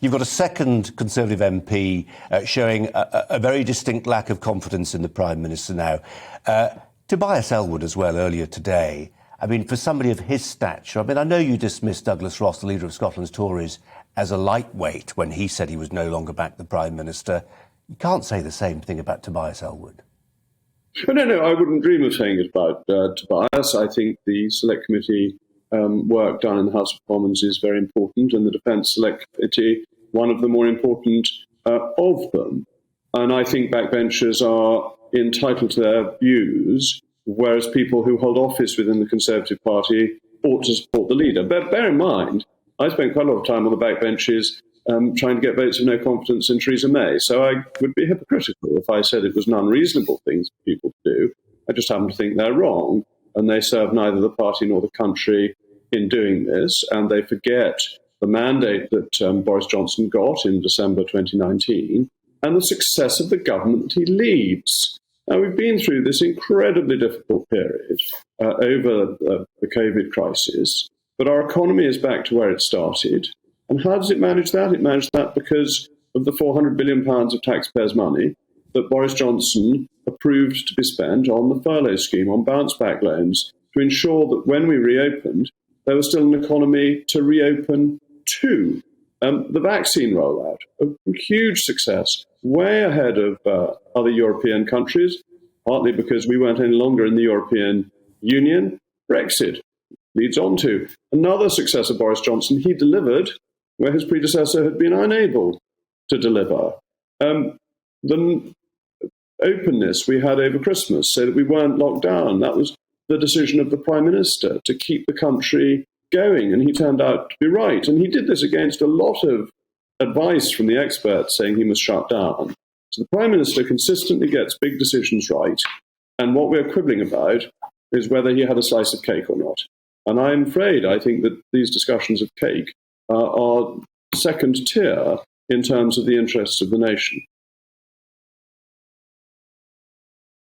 You've got a second Conservative MP showing a very distinct lack of confidence in the Prime Minister now. Tobias Ellwood as well earlier today. I mean, for somebody of his stature, I mean, I know you dismissed Douglas Ross, the leader of Scotland's Tories, as a lightweight when he said he was no longer back the Prime Minister. You can't say the same thing about Tobias Ellwood. No, I wouldn't dream of saying it about Tobias. I think the Select Committee work done in the House of Commons is very important, and the Defence Select Committee, one of the more important of them. And I think backbenchers are entitled to their views, whereas people who hold office within the Conservative Party ought to support the leader. But bear in mind, I spent quite a lot of time on the backbenches trying to get votes of no confidence in Theresa May. So I would be hypocritical if I said it was an unreasonable thing for people to do. I just happen to think they're wrong, and they serve neither the party nor the country in doing this, and they forget the mandate that Boris Johnson got in December 2019 and the success of the government that he leads. Now, we've been through this incredibly difficult period over the COVID crisis, but our economy is back to where it started. And how does it manage that? It managed that because of the £400 billion of taxpayers' money that Boris Johnson approved to be spent on the furlough scheme, on bounce-back loans, to ensure that when we reopened, there was still an economy to reopen to. The vaccine rollout, a huge success, way ahead of other European countries, partly because we weren't any longer in the European Union. Brexit leads on to another success of Boris Johnson. He delivered where his predecessor had been unable to deliver. The openness we had over Christmas so that we weren't locked down, that was the decision of the Prime Minister to keep the country going, and he turned out to be right. And he did this against a lot of advice from the experts saying he must shut down. So the Prime Minister consistently gets big decisions right, and what we're quibbling about is whether he had a slice of cake or not. And I'm afraid I think that these discussions of cake are second tier in terms of the interests of the nation.